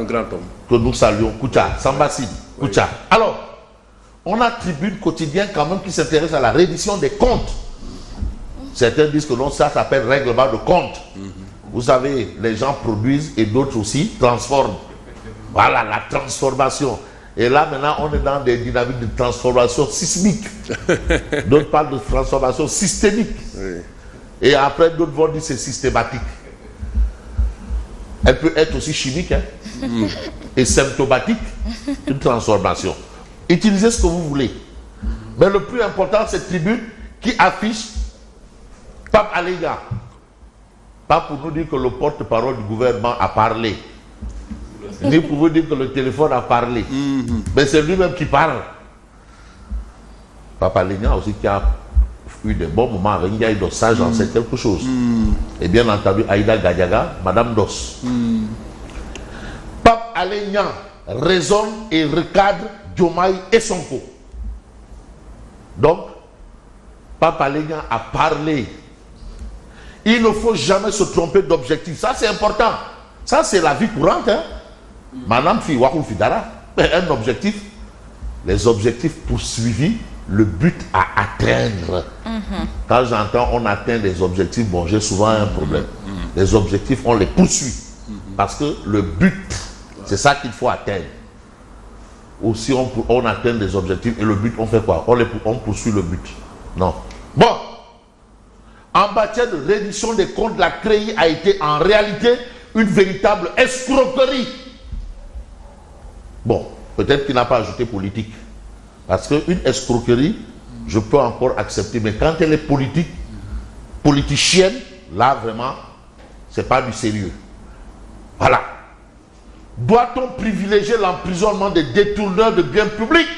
un grand homme. Que nous saluons, Koucha, Samba Sidi, Koucha. Oui. Alors, on a Tribune Quotidien quand même qui s'intéresse à la reddition des comptes. Certains disent que non, ça s'appelle règlement de compte. Vous savez, les gens produisent et d'autres aussi transforment. Voilà, la transformation. Et là, maintenant, on est dans des dynamiques de transformation sismique. D'autres parlent de transformation systémique. Oui. Et après, d'autres vont dire que c'est systématique. Elle peut être aussi chimique et symptomatique, une transformation. Utilisez ce que vous voulez. Mais le plus important, c'est Tribune qui affiche Pape Aléga. Pas pour nous dire que le porte-parole du gouvernement a parlé. Ni pour vous dire que le téléphone a parlé. Mais c'est lui-même qui parle. Pape Aléga aussi qui a eu des bons moments avec Ndiaye Dos, ça j'en sais quelque chose. Et bien entendu, Aïda Gadiaga, Madame Dos. Pape Aléga raisonne et recadre Diomaye et Sonko. Donc, Pape Aléga a parlé. Il ne faut jamais se tromper d'objectif. Ça, c'est important. Ça, c'est la vie courante. Madame Fi Wakou Fidara, un objectif. Les objectifs poursuivis, le but à atteindre. Quand j'entends on atteint des objectifs, bon, j'ai souvent un problème. Les objectifs, on les poursuit. Parce que le but, c'est ça qu'il faut atteindre. Ou si on atteint des objectifs et le but, on fait quoi? On poursuit le but. Non. Bon. En matière de reddition des comptes, la CREI a été en réalité une véritable escroquerie. Bon, peut-être qu'il n'a pas ajouté politique. Parce qu'une escroquerie, je peux encore accepter. Mais quand elle est politique, politicienne, là vraiment, c'est pas du sérieux. Voilà. Doit-on privilégier l'emprisonnement des détourneurs de biens publics?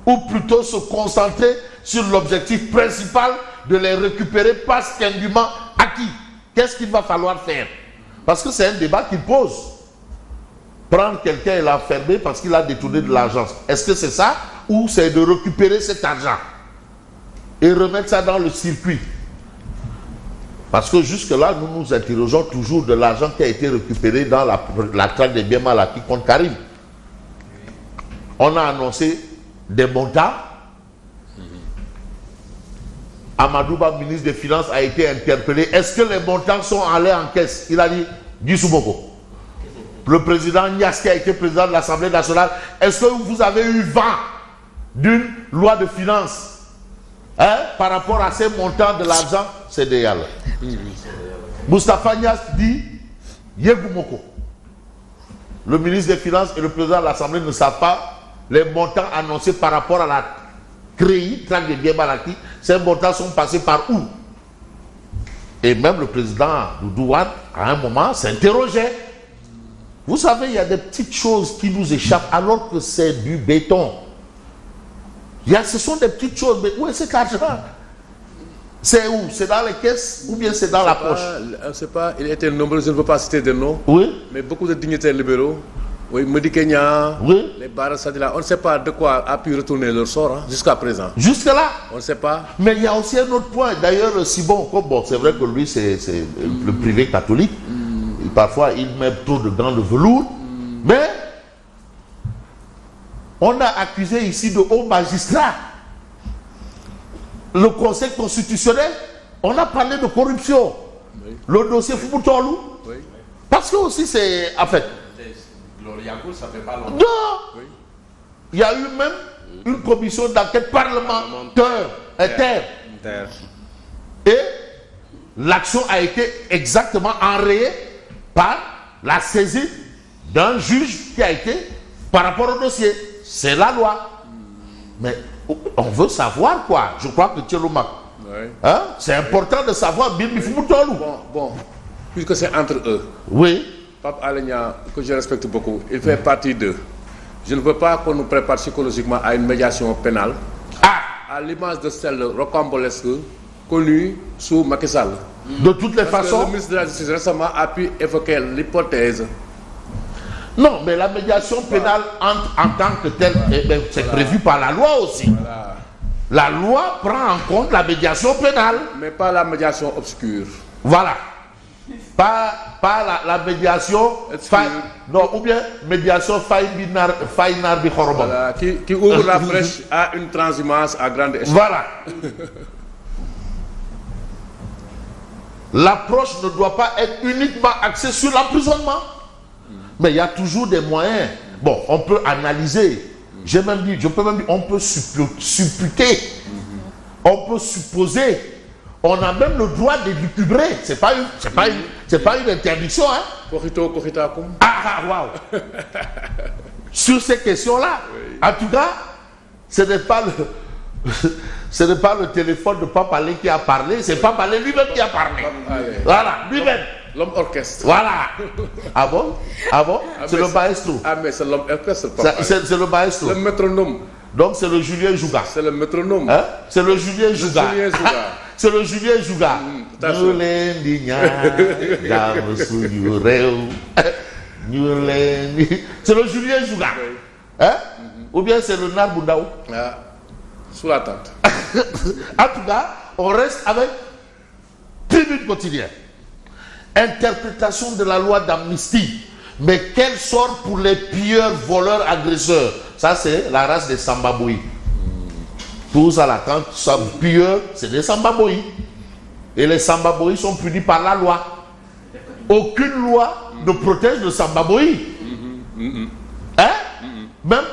Ou plutôt se concentrer sur l'objectif principal de les récupérer parce qu'indûment acquis? Qu'est-ce qu'il va falloir faire? Parce que c'est un débat qu'il pose. Prendre quelqu'un et l'enfermer parce qu'il a détourné de l'argent. Est-ce que c'est ça? Ou c'est de récupérer cet argent et remettre ça dans le circuit? Parce que jusque-là, nous nous interrogeons toujours de l'argent qui a été récupéré dans la traque des biens mal acquis contre Karim. On a annoncé des montants. Amadouba, ministre des Finances, a été interpellé. Est-ce que les montants sont allés en caisse? Il a dit, Gissouboko. Le président Nias, qui a été président de l'Assemblée nationale, est-ce que vous avez eu vent d'une loi de finances par rapport à ces montants de l'argent? C'est déal. Moustapha Nias dit, Yegoumoko. Le ministre des Finances et le président de l'Assemblée ne savent pas les montants annoncés par rapport à la CREI, traque des biens mal acquis. Ces montants sont passés par où? Et même le président Doudouane, à un moment, s'interrogeait. Vous savez, il y a des petites choses qui nous échappent alors que c'est du béton. Ce sont des petites choses, mais où est cet argent? C'est où? C'est dans les caisses ou bien c'est dans la poche? Je ne sais pas, il était nombreux, je ne veux pas citer de noms. Oui. Mais beaucoup de dignitaires libéraux, oui, Medi Kenya, oui, les Bara Sadila, on ne sait pas de quoi a pu retourner leur sort jusqu'à présent. Jusque-là? On ne sait pas. Mais il y a aussi un autre point. D'ailleurs, Sibon, bon, c'est vrai que lui, c'est le privé catholique. Parfois, il met trop de gants de velours. Mais on a accusé ici de hauts magistrats. Le Conseil constitutionnel, on a parlé de corruption. Oui. Le dossier Fouboutolou. Oui. Parce que aussi, c'est... En fait... Ça fait pas longtemps. Non. Oui. Il y a eu même une commission d'enquête parlementaire. Et l'action a été exactement enrayée par la saisie d'un juge qui a été par rapport au dossier. C'est la loi. Mais on veut savoir quoi. Je crois que Tcheloumak. Oui. Hein? C'est important de savoir Bibi Fouboutolou. Bon, puisque c'est entre eux. Oui. Pape Aléga, que je respecte beaucoup, il fait partie d'eux. Je ne veux pas qu'on nous prépare psychologiquement à une médiation pénale. À l'image de celle rocambolesque connue sous Macky Sall. De toutes les façons. Le ministre de la Justice récemment a pu évoquer l'hypothèse. Non, mais la médiation pénale en tant que telle, c'est prévu par la loi aussi. Voilà. La loi prend en compte la médiation pénale. Mais pas la médiation obscure. Voilà. Pas la médiation. Non, ou bien médiation Faynar bi Khorobam. Voilà, qui ouvre la brèche à une transhumance à grande échelle. Voilà. L'approche ne doit pas être uniquement axée sur l'emprisonnement. Mais il y a toujours des moyens. Bon, on peut analyser. Je peux même dire, on peut supputer. On peut supposer. On a même le droit de lucubrer. C'est pas une interdiction, hein. Waouh. Sur ces questions-là. Oui. En tout cas, ce n'est pas le téléphone de Papalé qui a parlé, c'est Papalé lui-même qui a parlé. Voilà, lui-même. L'homme orchestre. Voilà. Ah bon? C'est le maestro. Ah, mais c'est l'homme orchestre. C'est le maestro. Le métronome. Donc c'est le Julien Jouga. C'est le métronome. Hein? C'est le Julien Jouga. C'est le Julien Jouga. C'est le Julien Jouga. Hein? Ou bien c'est le Narbundaou. Ah, sous la tente. En tout cas, on reste avec Tribune Quotidien. Interprétation de la loi d'amnistie. Mais quel sort pour les pilleurs, voleurs, agresseurs? Ça, c'est la race des Sambaboui. Tout ça là, quand ça pilleurs, c'est des Sambaboui. Et les Sambaboui sont punis par la loi. Aucune loi ne protège le Sambaboui. Hein? Même,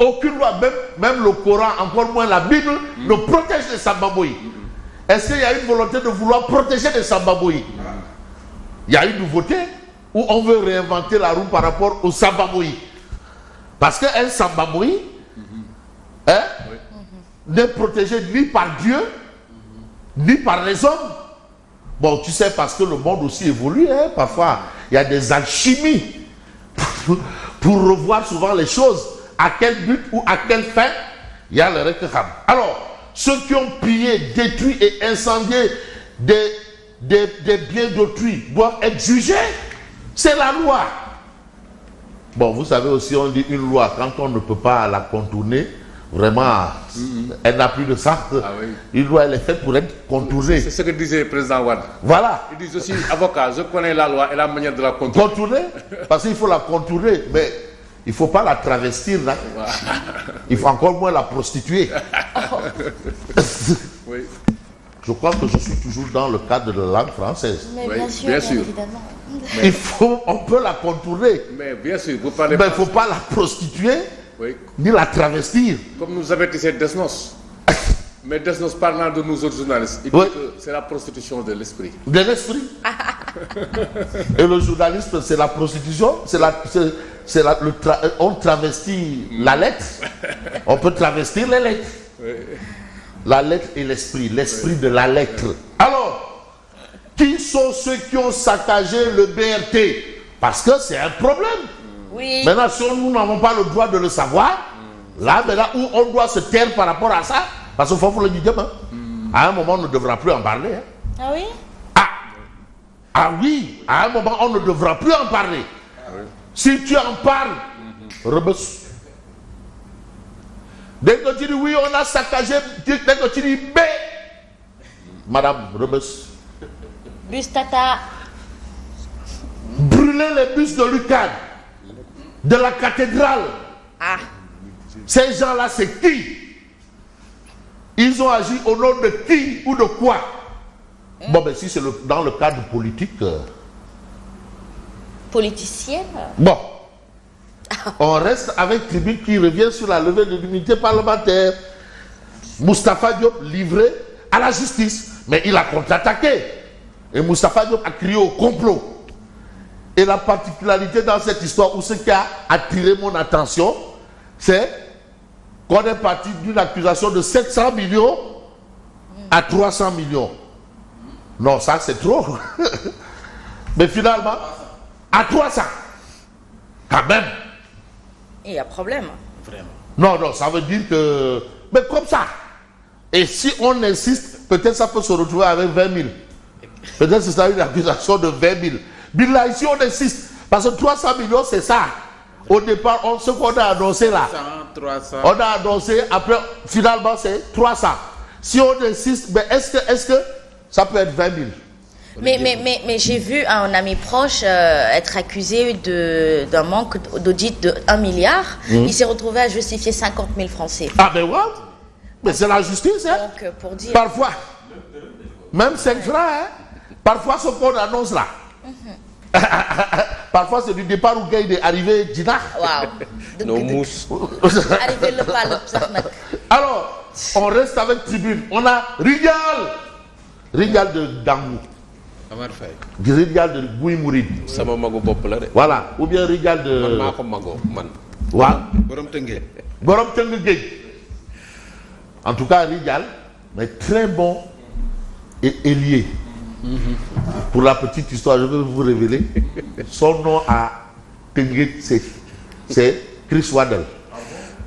aucune loi, même le Coran, encore moins la Bible, ne protège les Sambaboui. Est-ce qu'il y a une volonté de vouloir protéger les Sambaboui? Il y a une nouveauté où on veut réinventer la roue par rapport au Sambaboui. Parce qu'un Sambaboui n'est protégé ni par Dieu, ni par les hommes. Bon, tu sais, parce que le monde aussi évolue, hein, parfois, il y a des alchimies pour revoir souvent les choses. À quel but ou à quelle fin? Il y a le Rekham. Alors, ceux qui ont pillé, détruit et incendié des biens d'autrui doivent être jugés. C'est la loi. Bon, vous savez aussi, on dit une loi, quand on ne peut pas la contourner, vraiment, elle n'a plus de sens. Ah oui. Une loi, elle est faite pour être contournée. C'est ce que disait le président Wade. Voilà. Il dit aussi, avocat, je connais la loi et la manière de la contourner. Contourner? Parce qu'il faut la contourner, mais il ne faut pas la travestir, là. Voilà. Il faut encore moins la prostituer. Oui. Je crois que je suis toujours dans le cadre de la langue française. Mais oui, bien sûr. Évidemment. Mais on peut la contourner. Mais bien sûr, vous parlez. Mais il ne faut pas la prostituer, oui, ni la travestir. Comme nous avait dit Desnos. Mais Desnos, parlant de nous autres journalistes, il dit que c'est la prostitution de l'esprit. De l'esprit. Et le journalisme, c'est la prostitution. On travestit la lettre. On peut travestir les lettres. Oui. La lettre et l'esprit de la lettre. Alors, qui sont ceux qui ont saccagé le BRT? Parce que c'est un problème. Oui. Maintenant, si nous n'avons pas le droit de le savoir, là, où on doit se taire par rapport à ça, parce qu'il faut le dire, à un moment, on ne devra plus en parler. Hein. Ah oui? Ah oui, à un moment, on ne devra plus en parler. Ah oui. Si tu en parles, rebus. Dès que tu dis oui, on a saccagé, dès que tu dis B, Madame Rebus. Bus Tata. Brûler les bus de l'UCAD, de la cathédrale. Ah. Ces gens-là, c'est qui? Ils ont agi au nom de qui ou de quoi? Bon, ben si c'est dans le cadre politique. Politicienne. Bon. On reste avec Tribune qui revient sur la levée de l'immunité parlementaire. Moustapha Diop livré à la justice. Mais il a contre-attaqué. Et Moustapha Diop a crié au complot. Et la particularité dans cette histoire, où ce qui a attiré mon attention, c'est qu'on est parti d'une accusation de 700 millions à 300 millions. Non, ça c'est trop. Mais finalement, à 300. Quand même. Il y a problème. Vraiment. Non, ça veut dire que... Mais comme ça. Et si on insiste, peut-être ça peut se retrouver avec 20 000. Peut-être que c'est une accusation de 20 000. Mais là, ici, on insiste. Parce que 300 millions, c'est ça. Au départ, ce qu'on a annoncé là. 300. On a annoncé, après, finalement, c'est 300. Si on insiste, mais est-ce que ça peut être 20 000? Mais j'ai vu un ami proche être accusé d'un manque d'audit de 1 milliard. Il s'est retrouvé à justifier 50 000 francs CFA. Ah ben ouais. Mais c'est la justice, hein. Donc, pour dire... Parfois, même 5 francs, hein. Parfois, ce qu'on annonce là. Parfois, c'est du départ où Gaïd est arrivé, Dina. Waouh. Nos mousses. Arrivé le pas, Alors, on reste avec Tribune. On a Rigal de Dangou. Amar Faye. Rigal de Gouy Mouride. Sama magu bopp la de. Voilà. Ou bien Rigal de... Man maa ko magoo man. Waaw. Borom Tëngéej. Borom Tëngéej. En tout cas, Rigal, mais très bon et ailier. Pour la petite histoire, je vais vous révéler. Son nom à Tëngéej, c'est Chris Waddle.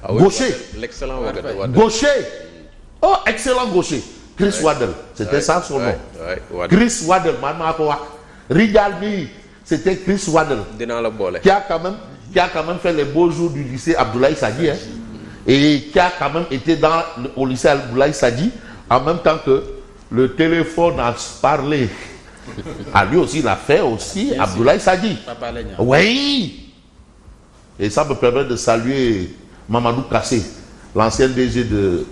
Ah oui, Gaucher. L'excellent Waddle. Gaucher. Oh, excellent gaucher. Chris Waddle. C'était ça son nom. Waddle. Chris Waddle, Rigal, c'était Chris Waddle. Dinaa la boole. Qui a quand même fait les beaux jours du lycée Abdoulaye Sadji, hein, et qui a quand même été au lycée Abdoulaye Sadji en même temps que le téléphone a parlé. À lui aussi, il a fait aussi Abdoulaye Sadji. Oui. Et ça me permet de saluer Mamadou Kassé, l'ancien DG de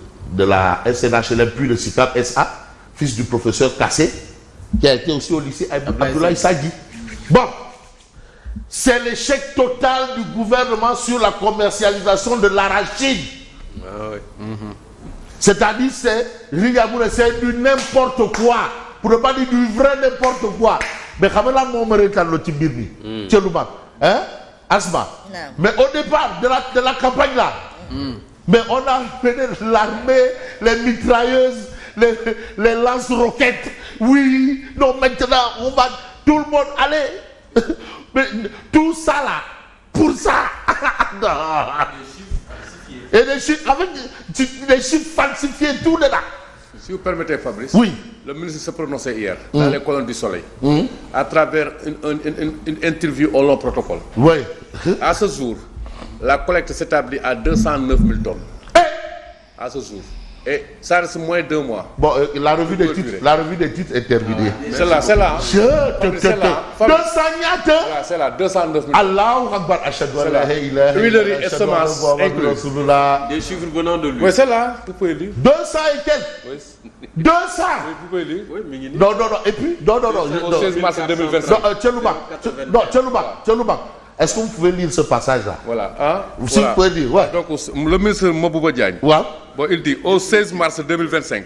la SNHLM, puis le SICAP SA, fils du professeur Kassé, qui a été aussi au lycée Abdoulaye Sadji. Bon. C'est l'échec total du gouvernement sur la commercialisation de l'arachide. Ah oui. C'est-à-dire, c'est du n'importe quoi. Pour ne pas dire du vrai n'importe quoi. Mais quand même, on me retard le Tibirni. Hein? Asma. Non. Mais au départ de la campagne là, mais on a fait l'armée, les mitrailleuses, les lance-roquettes. Oui, non, maintenant, on va tout le monde aller. Mais tout ça là, pour ça. Et les chiffres, avec des chiffres falsifiés, tout dedans. Si vous permettez, Fabrice. Oui. Le ministre s'est prononcé hier dans les colonnes du Soleil à travers une interview au long protocole. Oui. À ce jour, la collecte s'établit à 209 000 tonnes. À ce jour. Et ça reste moins de 2 mois. Bon, la revue des titres est terminée. C'est là, c'est là. C'est là, 209 000. Allahu Akbar, ashhadu an la ilaha Huileries et semences inclus. Des chiffres venant de lui. Oui, c'est là, vous pouvez lire. 200 et quelques. Oui. 200. Vous pouvez lire. Oui, mais il Non, et puis, non. Au 16 mars 2025. Non, Tchelouba. Est-ce que vous pouvez lire ce passage-là? Voilà. Hein? Si vous pouvez dire, ouais. Donc, le ministre Mabouba Diagne, bon, il dit au 16 mars 2025,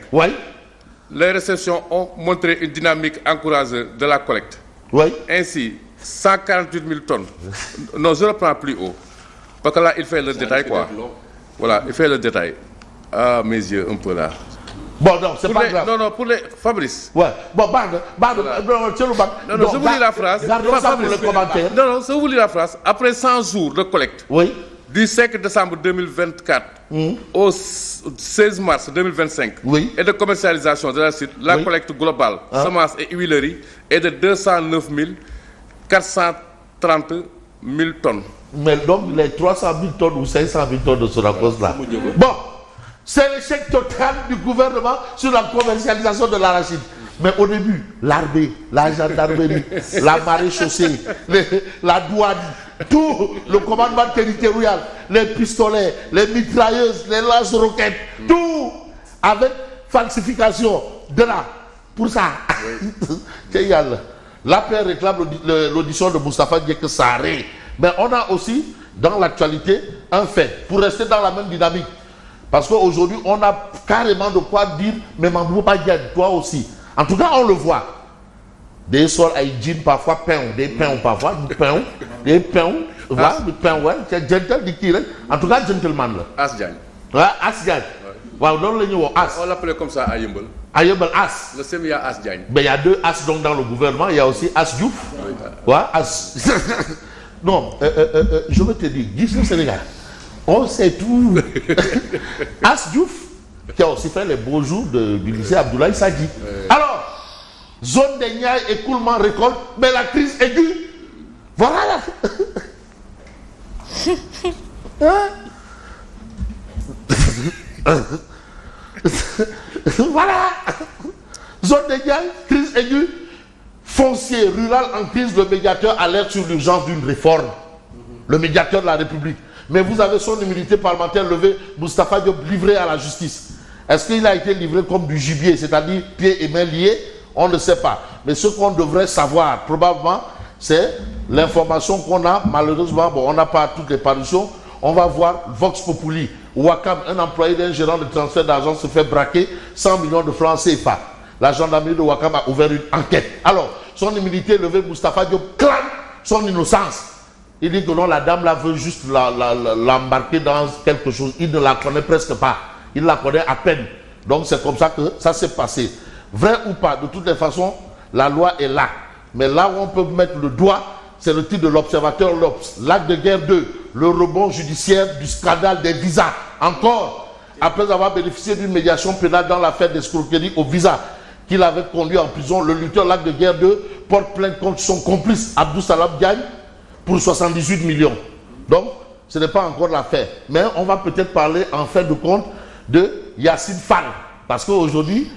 les réceptions ont montré une dynamique encourageuse de la collecte. Ainsi, 148 000 tonnes. Non, je ne reprends plus haut. Parce que là, il fait le détail, quoi. Voilà, il fait le détail. Ah, mes yeux, un peu là. Bon, non, c'est pas grave. Non, pour les... Fabrice. Ouais. Bon, Tchelouba. Non, je vous lis la phrase. Gardons ça pour le commentaire. Non, je vous lis la phrase. Après 100 jours de collecte, du 5 décembre 2024 au 16 mars 2025, et de commercialisation de la site, la collecte globale, semences et huileries, est de 209 430 000 tonnes. Mais donc, les 300 000 tonnes ou 500 000 tonnes de Sonacos-là. Bon, c'est l'échec total du gouvernement sur la commercialisation de l'arachide. Mais au début, l'armée, la gendarmerie, la maréchaussée, la douane, tout le commandement territorial, les pistolets, les mitrailleuses, les lance-roquettes, tout avec falsification de là. Pour ça, l'APR réclame l'audition de Moustapha Diéké Sarré. Mais on a aussi, dans l'actualité, un fait, pour rester dans la même dynamique. Parce qu'aujourd'hui, on a carrément de quoi dire, mais Mambouba Diagne, toi aussi. En tout cas, on le voit. Des sols à jeans, parfois pain, des pains parfois, des pains, voilà, du pain, ouais, c'est gentle, en tout cas, gentleman là. As Diagne. Ouais, As Diagne. Wow, As. On l'appelait comme ça à Yeumbeul. À Yeumbeul, As. Le SEM, il y a As Diagne. Mais il y a 2 As donc dans le gouvernement, il y a aussi As Diouf. Ouais, As. Non, je veux te dire, dis le Sénégal. On sait tout. As Diouf, qui a aussi fait les beaux jours du lycée Abdoulaye Sadji. Alors, zone des Niayes, écoulement, récolte, mais la crise aiguë. Voilà. Voilà. Zone des Niayes, crise aiguë. foncier rural en crise, le médiateur alerte sur l'urgence d'une réforme. Le médiateur de la République. Mais vous avez son immunité parlementaire levée, Moustapha Diop livré à la justice. Est-ce qu'il a été livré comme du gibier, c'est-à-dire pieds et mains liés? On ne sait pas. Mais ce qu'on devrait savoir, probablement, c'est l'information qu'on a. Malheureusement, bon, on n'a pas toutes les parutions. On va voir Vox Populi. Ouakam, un employé d'un gérant de transfert d'argent se fait braquer 100 millions de francs CFA. La gendarmerie de Ouakam a ouvert une enquête. Alors, son immunité levée, Moustapha Diop clame son innocence. Il dit que non, la dame là veut juste l'embarquer dans quelque chose. Il ne la connaît presque pas. Il la connaît à peine. Donc c'est comme ça que ça s'est passé. Vrai ou pas, de toutes les façons, la loi est là. Mais là où on peut mettre le doigt, c'est le titre de l'Observateur L'Obs. L'acte de guerre 2, le rebond judiciaire du scandale des visas. Encore, après avoir bénéficié d'une médiation pénale dans l'affaire d'escroquerie au visa qu'il avait conduit en prison, le lutteur l'acte de guerre 2 porte plainte contre son complice Abdou Salam Diagne pour 78 millions. Donc, ce n'est pas encore l'affaire. Mais on va peut-être parler en fin de compte de Yacine Fall. Parce qu'aujourd'hui,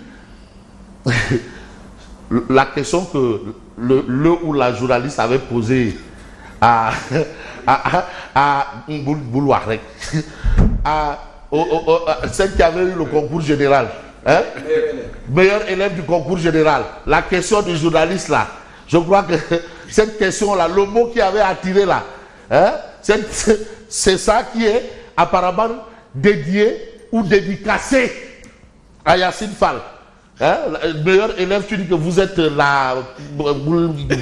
la question que le ou la journaliste avait posée à Boulouarek, à celle qui avait eu le concours général, hein? Meilleur élève du concours général, la question du journaliste là, je crois que cette question-là, le mot qui avait attiré là, hein, c'est ça qui est apparemment dédié ou dédicacé à Yacine Fall. Hein, le meilleur élève, tu dis que vous êtes là,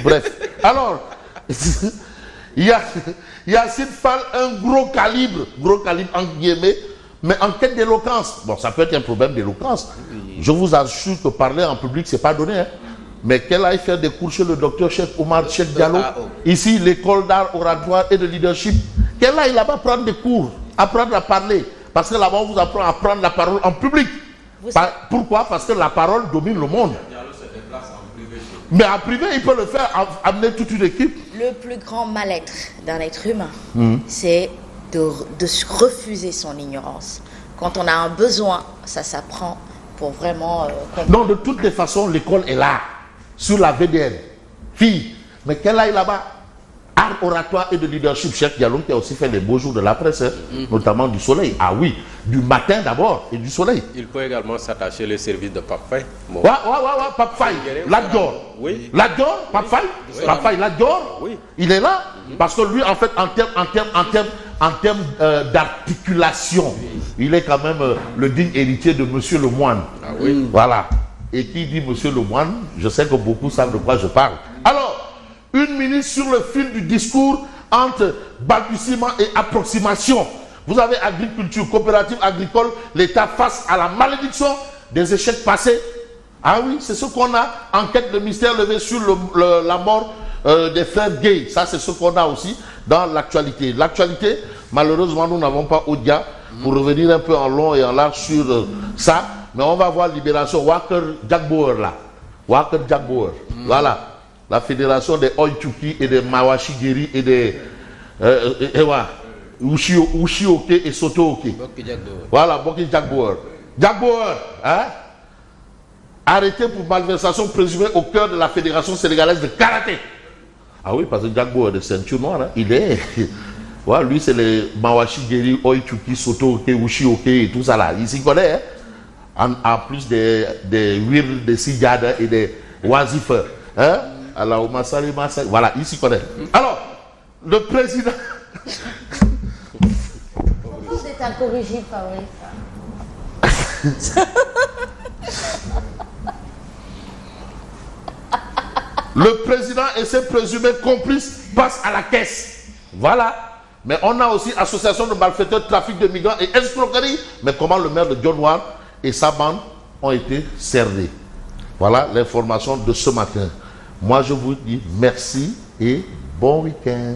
bref. Alors, Yacine Fall, un gros calibre entre guillemets, mais en quête d'éloquence. Bon, ça peut être un problème d'éloquence. Je vous assure que parler en public, c'est pas donné. Hein. Mais qu'elle aille faire des cours chez le docteur Cheikh Oumar Cheikh Diallo, ici, l'école d'art oratoire et de leadership, qu'elle aille là-bas prendre des cours, apprendre à parler. Parce que là-bas, on vous apprend à prendre la parole en public. Pourquoi? Parce que la parole domine le monde. Mais en privé, il peut le faire, amener toute une équipe. Le plus grand mal-être d'un être humain, c'est de refuser son ignorance. Quand on a un besoin, ça s'apprend pour vraiment... Non, de toutes les façons, l'école est là, sur la VDN. Fille, mais qu'elle aille là-bas, art oratoire et de leadership. Cheikh Diallo qui a aussi fait les beaux jours de la presse, hein, notamment du soleil. Ah oui, du matin d'abord et du soleil. Il peut également s'attacher le service de Pape Faye. Bon. Ouais, Pape Faye, Ladjor. Oui. Ladjor, Pape Faye, Pape Faye, Ladjor, oui. Il est là. Parce que lui, en fait, en termes d'articulation, il est quand même le digne héritier de Monsieur Lemoine. Ah oui. Voilà. Et qui dit Monsieur Lemoine, je sais que beaucoup savent de quoi je parle. Alors, une minute sur le fil du discours entre balbutiement et approximation. Vous avez agriculture, coopérative agricole, l'État face à la malédiction des échecs passés. Ah oui, c'est ce qu'on a. Enquête de mystère levée sur la mort des frères gays. Ça, c'est ce qu'on a aussi dans l'actualité. L'actualité, malheureusement, nous n'avons pas Odia pour revenir un peu en long et en large sur ça. Mais on va voir Libération Walker Jack Bauer là. Walker Jack Bauer. Voilà. La fédération des Oichuki et des Mawashigiri et des Ushioke et Sotooke. Voilà, Boki Jack Bauer. Jack Bauer, hein? Arrêté pour malversation présumée au cœur de la fédération sénégalaise de karaté. Ah oui, parce que Jack Bauer de ceinture noire, hein, il est... Ouais, lui, c'est les Mawashigiri, Oichuki, Sotooke, Ushioke et tout ça là. Il s'y connaît, hein? En plus des Wirl, des Sijada et des Wazifers. Hein? Alors, voilà, il s'y connaît. Alors, le président... C'est incorrigible, Fabrice. Le président et ses présumés complices passent à la caisse. Voilà. Mais on a aussi association de malfaiteurs, trafic de migrants et escroquerie. Mais comment le maire de Dionewar et sa bande ont été cernés. Voilà l'information de ce matin. Moi, je vous dis merci et bon week-end.